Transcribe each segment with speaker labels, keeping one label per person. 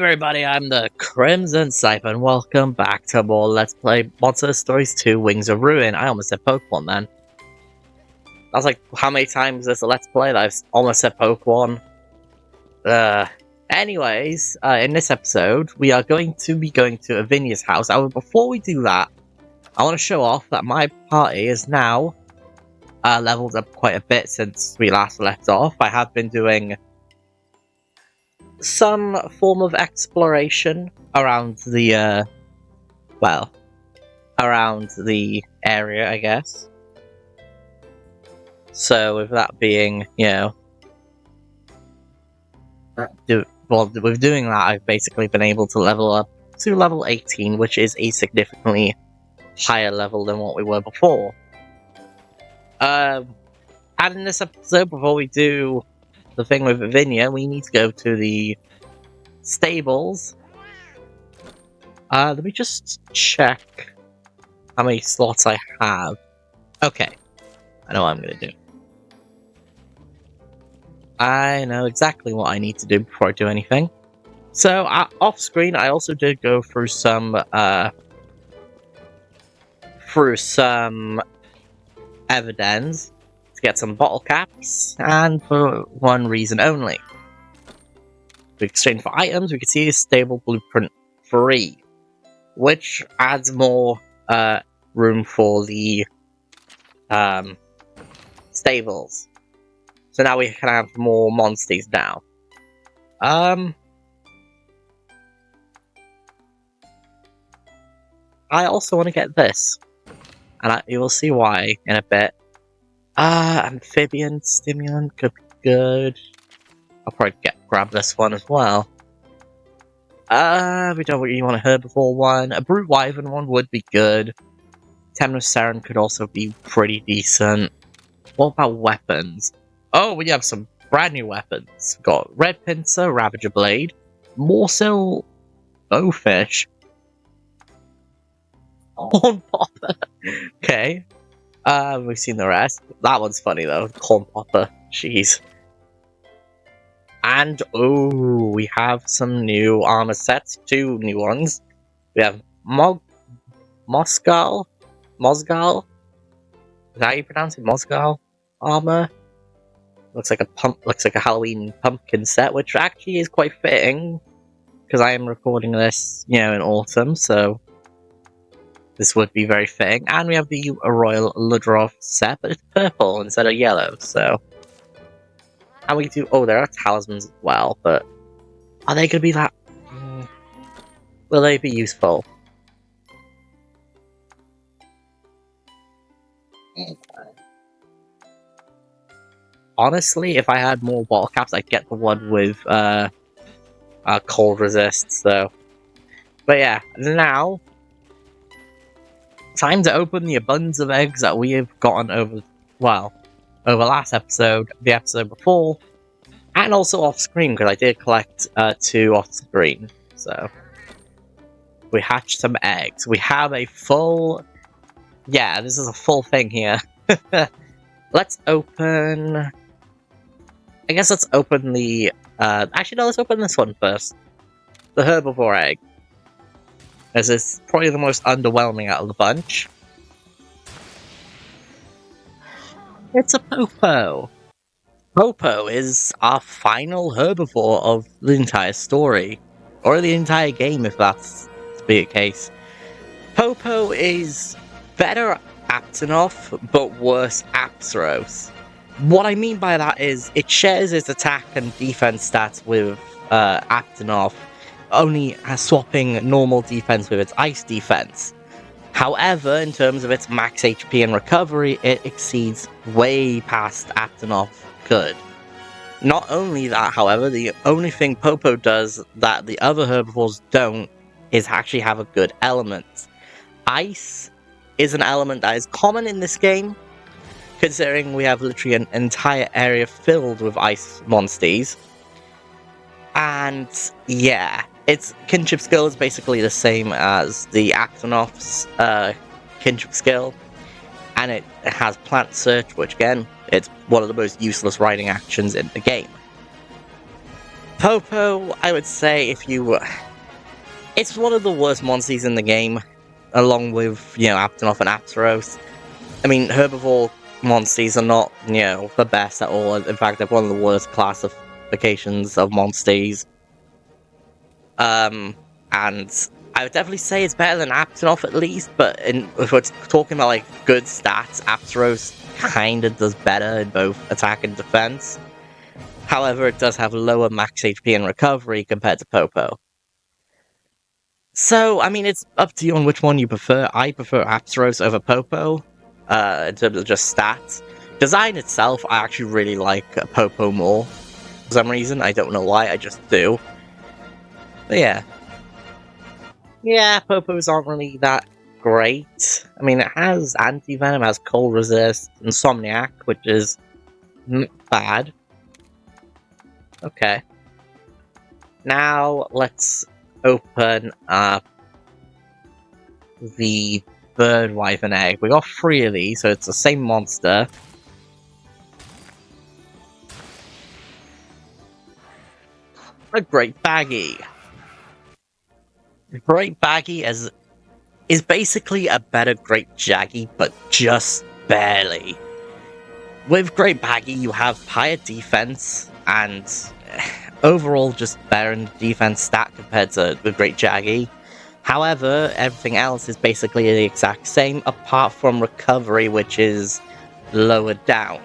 Speaker 1: everybody, I'm the Crimson Sniper, and welcome back to more Let's Play Monster Stories 2 Wings of Ruin. I almost said Pokemon then. That's like, how many times there's a Let's Play that I've almost said Pokemon? Anyways, in this episode, we are going to be going to Avinia's house. However, before we do that, I want to show off that my party is now leveled up quite a bit since we last left off. I have been doing some form of exploration around the, around the area, I guess. So, with that being, with doing that, I've basically been able to level up to level 18, which is a significantly higher level than what we were before. And in this episode, before we do the thing with Avinia, we need to go to the stables. Let me just check how many slots I have. Okay, I know what I'm going to do. I know exactly what I need to do before I do anything. So, off screen, I also did go through some evidence to get some bottle caps, and for one reason only. To exchange for items, we can see a stable blueprint 3, which adds more room for the stables. So now we can have more monsters now. I also want to get this, and you will see why in a bit. Amphibian stimulant could be good. I'll probably grab this one as well. We don't really want a herbivore one. A brute wyvern one would be good. Temnoceran could also be pretty decent. What about weapons? Oh, we have some brand new weapons. We've got Red Pincer, Ravager Blade, Morsil, Bowfish, Corn Popper. Okay. We've seen the rest. That one's funny though. Corn Popper. Jeez. And, oh, we have some new armor sets. 2 new ones. We have Mosgal? Is that how you pronounce it? Mosgal armor? Looks like a Halloween pumpkin set, which actually is quite fitting, because I am recording this, in autumn, so this would be very fitting. And we have the Royal Ludroth set, but it's purple instead of yellow, so... And we do... Oh, there are talismans as well, but... Are they going to be that... Will they be useful? Honestly, if I had more bottle caps, I'd get the one with cold resist, so... But yeah, now... Time to open the abundance of eggs that we have gotten over last episode, the episode before, and also off-screen, because I did collect 2 off-screen, so... We hatched some eggs. We have a full... Yeah, this is a full thing here. Let's open... I guess let's open the... Actually, no, let's open this one first. The herbivore egg. This is probably the most underwhelming out of the bunch. It's a Popo. Popo is our final herbivore of the entire story. Or the entire game, if that's to be the case. Popo is better Aptonoth, but worse Apsaros. What I mean by that is, it shares its attack and defense stats with Aptonoth, only swapping normal defense with its ice defense. However, in terms of its max HP and recovery, it exceeds way past Aptonoth could. Not only that, however, the only thing Popo does that the other herbivores don't is actually have a good element. Ice is an element that is common in this game, considering we have literally an entire area filled with ice monsters. And yeah, its kinship skill is basically the same as the Aptonoth's kinship skill. And it has Plant Search, which again, it's one of the most useless riding actions in the game. Popo, I would say if you... It's one of the worst monsters in the game, along with, Aptonoff and Apteros. I mean, herbivore monsters are not, the best at all. In fact, they're one of the worst classifications of monsters. And I would definitely say it's better than Aptonoff at least, but if we're talking about, like, good stats, Apteros kinda does better in both attack and defense. However, it does have lower max HP and recovery compared to Popo. So, I mean, it's up to you on which one you prefer. I prefer Apteros over Popo, in terms of just stats. Design itself, I actually really like Popo more. For some reason, I don't know why, I just do. But yeah. Yeah, Popos aren't really that great. I mean, it has Anti-Venom, has Cold Resist, Insomniac, which is bad. Okay. Now, let's open up the Bird Wyvern Egg. We got 3 of these, so it's the same monster. A Great Baggy. Great Baggy is basically a better Great Jaggy, but just barely. With Great Baggy, you have higher defense, and overall just better in defense stat compared to the Great Jaggy. However, everything else is basically the exact same, apart from recovery, which is lowered down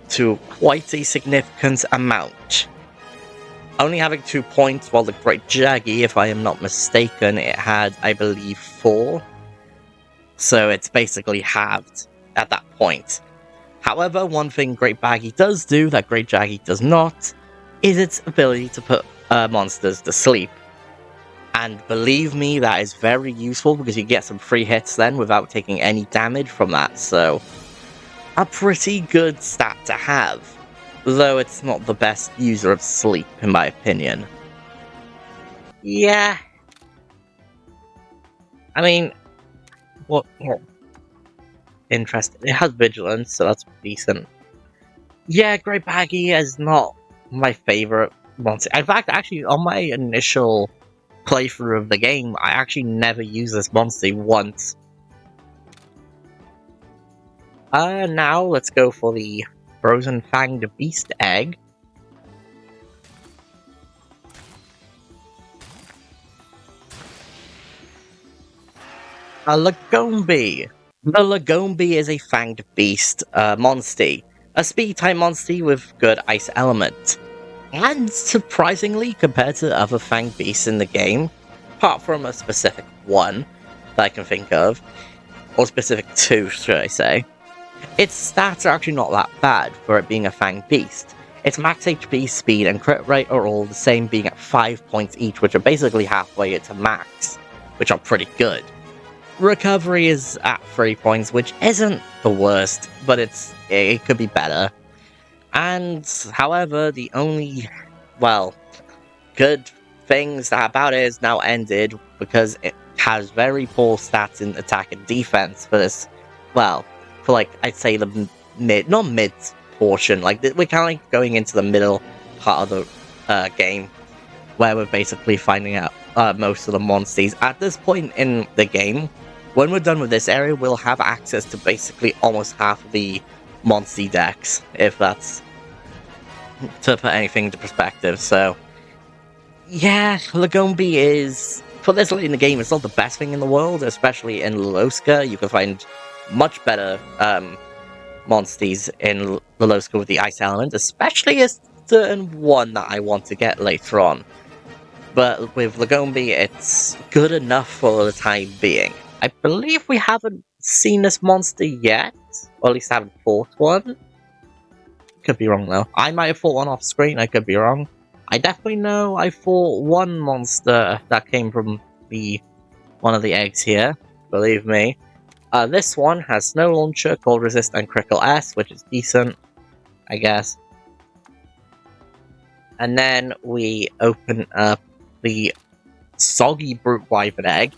Speaker 1: to quite a significant amount. Only having 2 points, while the Great Jaggy, if I am not mistaken, it had, I believe, 4. So it's basically halved at that point. However, one thing Great Baggy does do that Great Jaggy does not, is its ability to put monsters to sleep. And believe me, that is very useful because you get some free hits then without taking any damage from that, so a pretty good stat to have. Though it's not the best user of sleep, in my opinion. Yeah. I mean, what? Interesting. It has vigilance, so that's decent. Yeah, Great Baggy is not my favorite monster. In fact, actually, on my initial playthrough of the game, I actually never used this monster once. Now let's go for the Frozen Fanged Beast Egg. A Lagombi. The Lagombi is a Fanged Beast monster. A speed-type monster with good ice element. And surprisingly, compared to other Fanged Beasts in the game, apart from a specific one that I can think of, or specific 2, should I say, its stats are actually not that bad for it being a Fanged Beast. Its max HP, speed, and crit rate are all the same, being at 5 points each, which are basically halfway to max, which are pretty good. Recovery is at 3 points, which isn't the worst, but it could be better. And, however, the only, good things about it is now ended, because it has very poor stats in attack and defense for this, for I'd say the not mid portion, we're kind of going into the middle part of the game, where we're basically finding out most of the monsters. At this point in the game, when we're done with this area, we'll have access to basically almost half of the monster decks, if that's to put anything into perspective. So yeah, Lagombi is, for this late in the game, it's not the best thing in the world, especially in Loloska. You can find much better monsters in Loloska with the ice element, especially a certain one that I want to get later on. But with Lagombi, it's good enough for the time being. I believe we haven't seen this monster yet, or at least haven't fought one. Could be wrong though. I might have fought one off screen, I could be wrong. I definitely know I fought one monster that came from one of the eggs here, believe me. This one has Snow Launcher, Cold Resist, and Critical S, which is decent, I guess. And then we open up the Soggy Brute Wyvern Egg.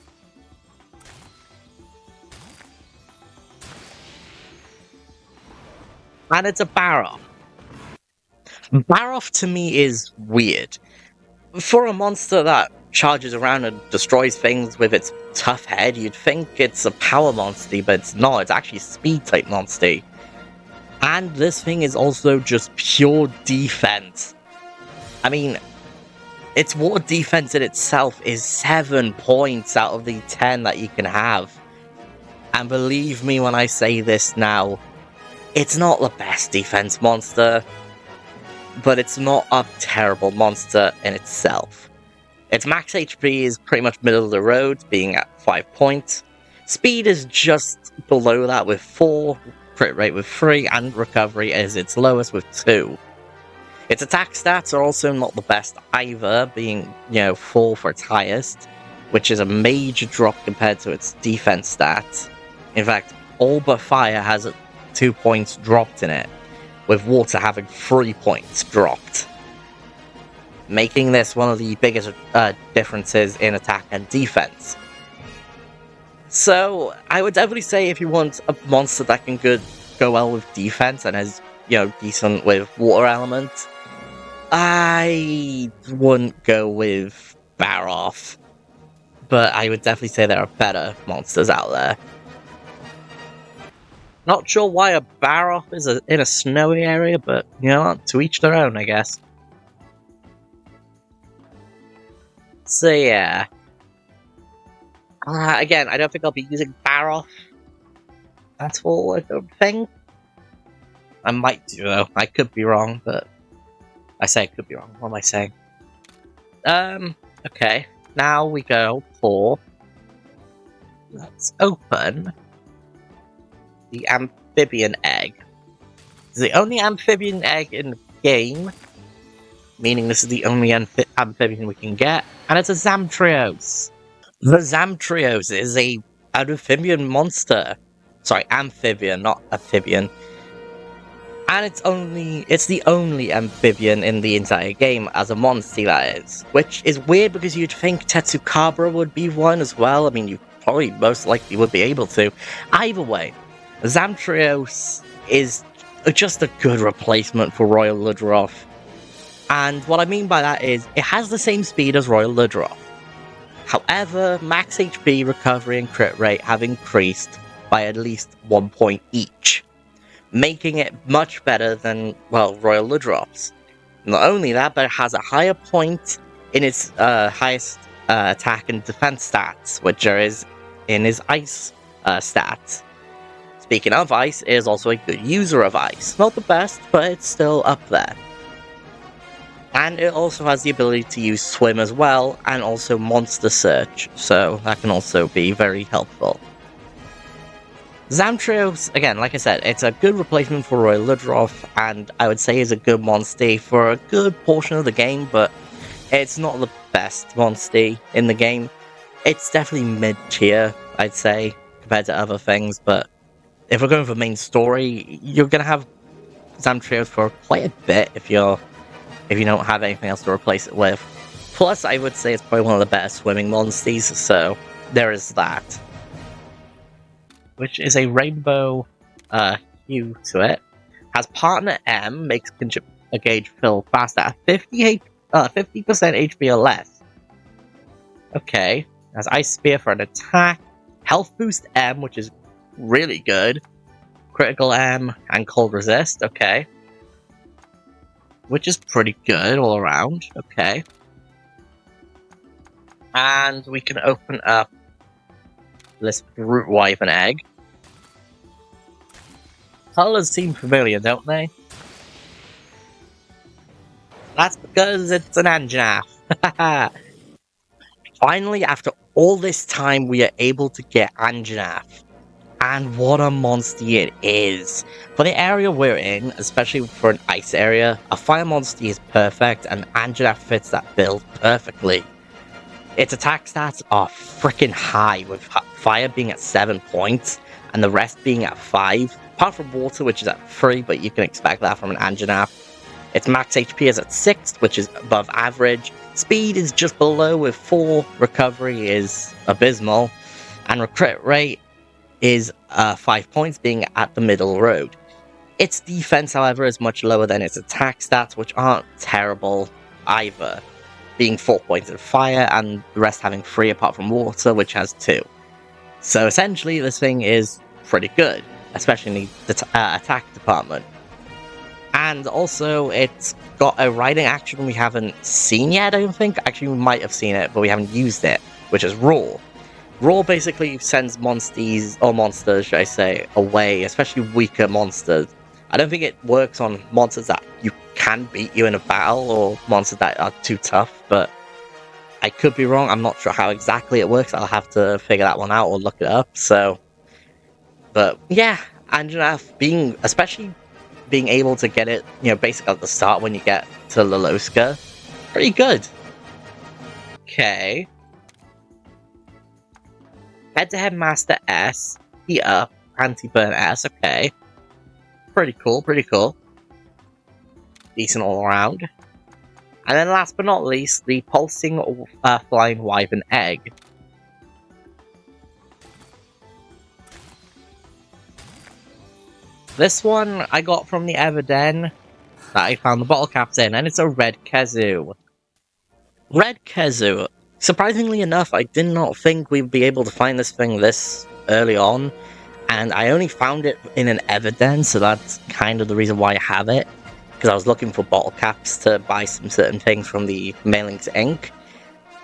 Speaker 1: And it's a Barrow. Baroth to me is weird. For a monster that charges around and destroys things with its tough head, you'd think it's a power monster, but it's not. It's actually a speed type monster. And this thing is also just pure defense. I mean, its water defense in itself is 7 points out of the 10 that you can have. And believe me when I say this now, it's not the best defense monster, but it's not a terrible monster in itself. Its max HP is pretty much middle of the road, being at 5 points. Speed is just below that with 4, crit rate with 3, and recovery is its lowest with 2. Its attack stats are also not the best either, being, 4 for its highest, which is a major drop compared to its defense stats. In fact, all but fire has 2 points dropped in it, with water having 3 points dropped, making this one of the biggest differences in attack and defense. So, I would definitely say if you want a monster that can go well with defense and is, decent with water elements, I wouldn't go with Baroth, but I would definitely say there are better monsters out there. Not sure why a Baroth is in a snowy area, but, to each their own, I guess. So yeah. Again, I don't think I'll be using Baroth at all, I don't think. I might do, though. I could be wrong, but... I say I could be wrong. What am I saying? Okay. Now we go for... Let's open... the amphibian egg. It's the only amphibian egg in the game, meaning this is the only amphibian we can get, and it's a Zamtrios. The Zamtrios is an amphibian monster. Sorry, amphibian, not amphibian. And it's the only amphibian in the entire game as a monster, that is. Which is weird because you'd think Tetsukabra would be one as well. I mean, you probably most likely would be able to. Either way, Zamtrios is just a good replacement for Royal Ludroth. And what I mean by that is, it has the same speed as Royal Ludroth. However, max HP, recovery, and crit rate have increased by at least 1 point each, making it much better than, Royal Ludroth's. Not only that, but it has a higher point in its highest attack and defense stats, which is in his ice stats. Speaking of ice, it is also a good user of ice. Not the best, but it's still up there. And it also has the ability to use swim as well, and also monster search, so that can also be very helpful. Zamtrios, again, like I said, it's a good replacement for Royal Ludroth, and I would say is a good monster for a good portion of the game, but it's not the best monster in the game. It's definitely mid-tier, I'd say, compared to other things, but if we're going for main story, you're going to have Zamtrios for quite a bit if you don't have anything else to replace it with. Plus, I would say it's probably one of the better swimming monsters, so there is that. Which is a rainbow hue to it. Has partner M, makes a gauge fill faster at 50% HP or less. Okay. Has Ice Spear for an attack. Health boost M, which is really good. Critical M and cold resist, okay. Which is pretty good all around, okay. And we can open up this Brute Wyvern egg. Colors seem familiar, don't they? That's because it's an Anjanath. Finally, after all this time, we are able to get Anjanath. And what a monster it is! For the area we're in, especially for an ice area, a fire monster is perfect, and Anjanath fits that build perfectly. Its attack stats are freaking high, with fire being at 7 points, and the rest being at 5, apart from water, which is at 3, but you can expect that from an Anjanath. Its max HP is at 6, which is above average. Speed is just below with 4, recovery is abysmal, and crit rate is 5 points, being at the middle road. Its defense, however, is much lower than its attack stats, which aren't terrible either, being 4 points in fire and the rest having 3 apart from water, which has 2. So essentially, this thing is pretty good, especially in the attack department. And also, it's got a riding action we haven't seen yet, I don't think. Actually, we might have seen it, but we haven't used it, which is Roar. Roar basically sends monsters, should I say, away, especially weaker monsters. I don't think it works on monsters that you can beat you in a battle, or monsters that are too tough, but I could be wrong. I'm not sure how exactly it works. I'll have to figure that one out or look it up, so... But, yeah, and especially being able to get it, basically at the start when you get to Loloska, pretty good. Okay. Head-to-head Master S, Heat Up, Anti-Burn S, okay. Pretty cool, pretty cool. Decent all around. And then last but not least, the Pulsing Flying Wyvern Egg. This one I got from the Everden that I found the bottle caps in, and it's a Red Kezu. Red Kezu. Surprisingly enough, I did not think we'd be able to find this thing this early on, and I only found it in an Everden, so that's kind of the reason why I have it, because I was looking for bottle caps to buy some certain things from the Mailings Inc.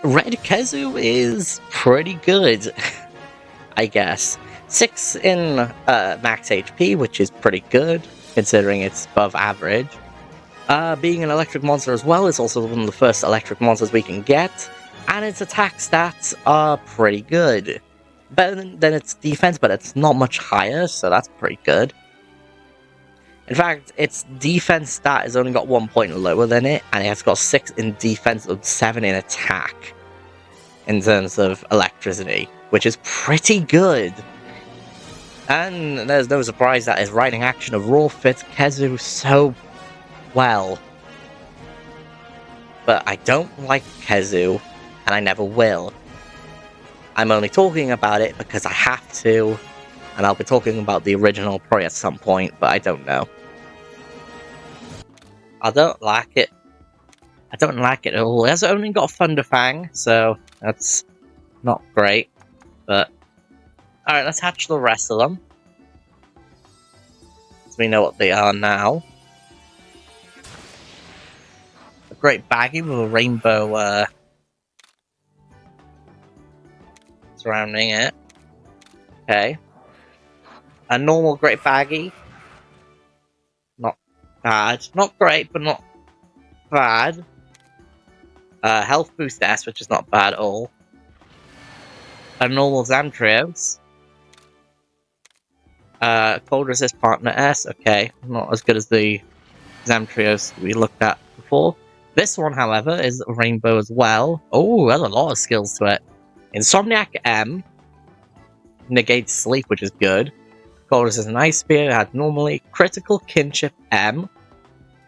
Speaker 1: Red Kezu is pretty good, I guess. 6 in max HP, which is pretty good, considering it's above average. Being an electric monster as well, it's also one of the first electric monsters we can get, and its attack stats are pretty good. Better than its defense, but it's not much higher, so that's pretty good. In fact, its defense stat has only got 1 point lower than it, and it has got 6 in defense and 7 in attack, in terms of electricity, which is pretty good. And there's no surprise that his riding action of Roar fits Kezu so well. But I don't like Kezu, and I never will. I'm only talking about it because I have to, and I'll be talking about the original probably at some point, but I don't know. I don't like it. I don't like it at all. It has only got Thunderfang, so that's not great. But alright, let's hatch the rest of them, so we know what they are now. A great baggie with a rainbow surrounding it. Okay. A normal great baggie. Not bad. Not great, but not bad. Health boost S, which is not bad at all. A normal Zamtrios. Cold resist partner S, okay. Not as good as the Zamtrios we looked at before. This one, however, is a rainbow as well. Oh, there's a lot of skills to it. Insomniac M. Negates sleep, which is good. Cold resist an ice spear, had normally. Critical kinship M.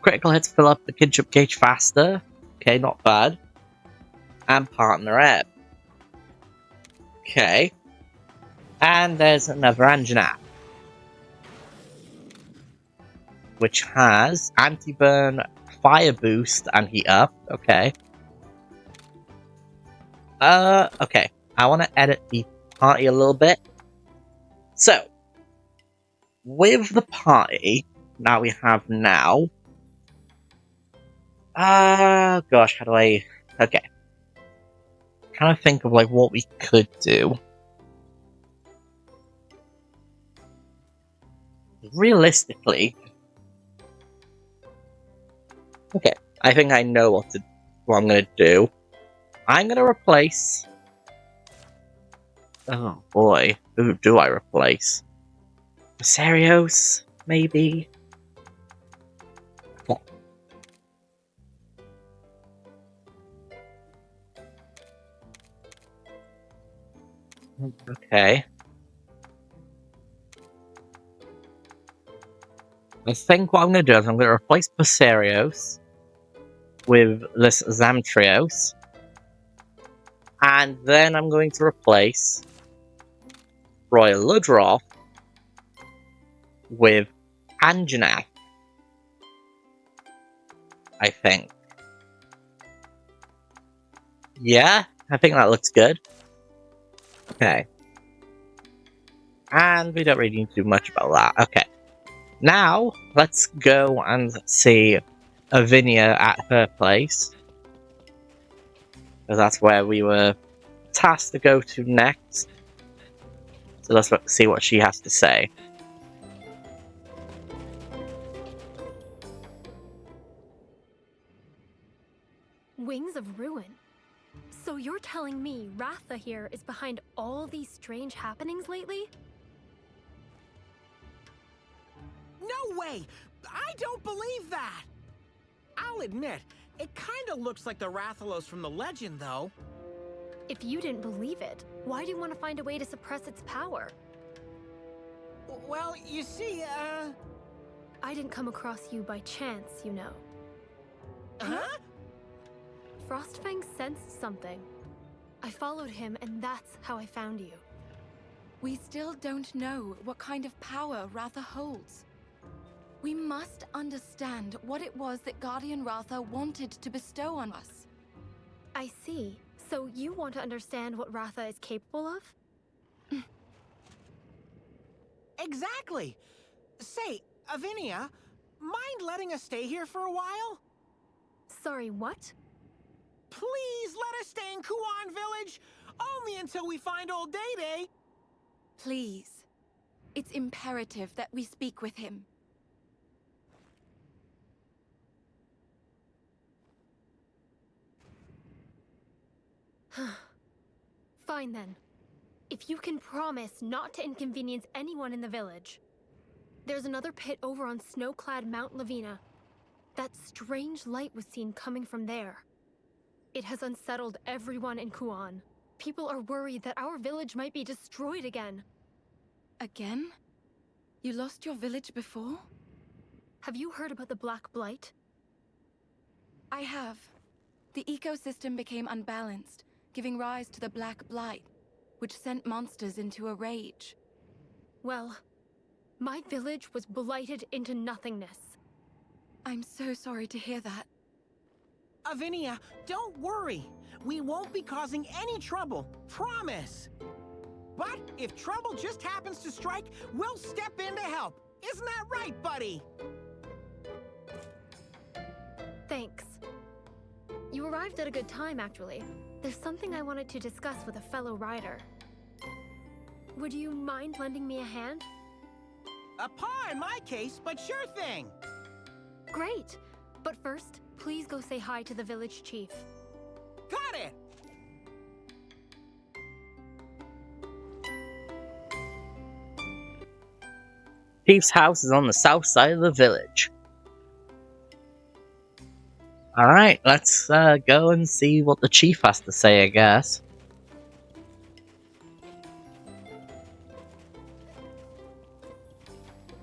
Speaker 1: Critical hits fill up the kinship gauge faster. Okay, not bad. And partner M. Okay. And there's another Anjanath, which has anti-burn, fire boost, and heat up. Okay. Okay. I want to edit the party a little bit. So, with the party that we have now... gosh, how do I... Okay. Trying to think of, like, what we could do. Realistically... Okay, I think I know what I'm gonna do. I'm gonna replace... Oh boy, who do I replace? Serios, maybe? Oh. Okay. I think what I'm gonna do is I'm gonna replace Basarios with this Zamtrios. And then I'm going to replace Royal Ludroth with Anjanath, I think. Yeah, I think that looks good. Okay. And we don't really need to do much about that. Okay. Now, let's go and see Avinia at her place. Because that's where we were tasked to go to next. So let's see what she has to say.
Speaker 2: Wings of Ruin? So you're telling me Ratha here is behind all these strange happenings lately?
Speaker 3: No way! I don't believe that! I'll admit, it kinda looks like the Rathalos from the legend, though.
Speaker 2: If you didn't believe it, why do you want to find a way to suppress its power?
Speaker 3: Well, you see,
Speaker 2: I didn't come across you by chance, you know.
Speaker 3: Huh?
Speaker 2: Frostfang sensed something. I followed him, and that's how I found you.
Speaker 4: We still don't know what kind of power Ratha holds. We must understand what it was that Guardian Ratha wanted to bestow on us.
Speaker 2: I see. So you want to understand what Ratha is capable of?
Speaker 3: Exactly! Say, Avinia, mind letting us stay here for a while?
Speaker 2: Sorry, what?
Speaker 3: Please let us stay in Kuan Village! Only until we find old Day-Day!
Speaker 4: Please. It's imperative that we speak with him.
Speaker 2: Fine then. If you can promise not to inconvenience anyone in the village. There's another pit over on snow-clad Mount Lavina. That strange light was seen coming from there. It has unsettled everyone in Kuan. People are worried that our village might be destroyed again.
Speaker 4: Again? You lost your village before?
Speaker 2: Have you heard about the Black Blight?
Speaker 4: I have. The ecosystem became unbalanced, giving rise to the Black Blight, which sent monsters into a rage.
Speaker 2: Well, my village was blighted into nothingness.
Speaker 4: I'm so sorry to hear that.
Speaker 3: Avinia, don't worry. We won't be causing any trouble. Promise! But if trouble just happens to strike, we'll step in to help. Isn't that right, buddy?
Speaker 2: Thanks. You arrived at a good time, actually. There's something I wanted to discuss with a fellow rider. Would you mind lending me a hand?
Speaker 3: A paw in my case, but sure thing.
Speaker 2: Great! But first, please go say hi to the village chief.
Speaker 3: Got it!
Speaker 1: Chief's house is on the south side of the village. Alright, let's go and see what the chief has to say, I guess.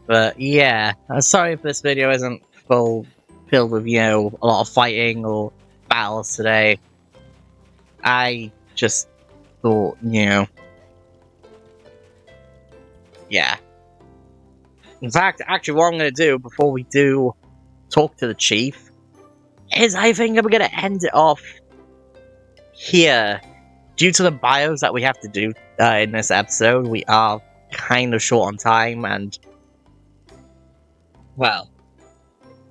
Speaker 1: But yeah, sorry if this video isn't filled with, you know, a lot of fighting or battles today. I just thought, you know... Yeah. In fact, actually what I'm going to do before we do talk to the chief is I think I'm going to end it off here. Due to the bios that we have to do in this episode, we are kind of short on time and... Well,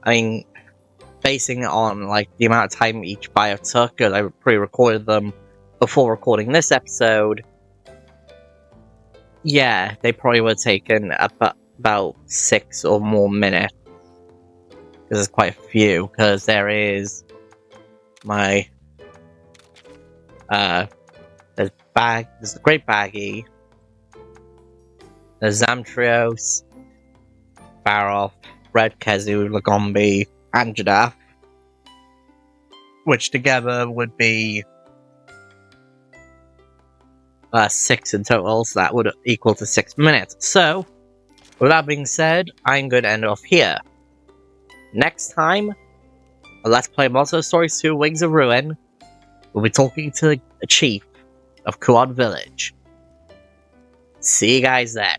Speaker 1: I mean, basing it on like the amount of time each bio took, because I pre-recorded them before recording this episode, yeah, they probably would have taken about 6 or more minutes. Because there's quite a few, because there is my there's the Great Baggy, there's Zamtrios, Baroff, Red Kezu, Lagombi, and Jadaf, which together would be 6 in total, so that would equal to 6 minutes. So, with that being said, I'm going to end off here. Next time, Let's Play Monster Stories 2 Wings of Ruin, we'll be talking to the chief of Kuan Village. See you guys then.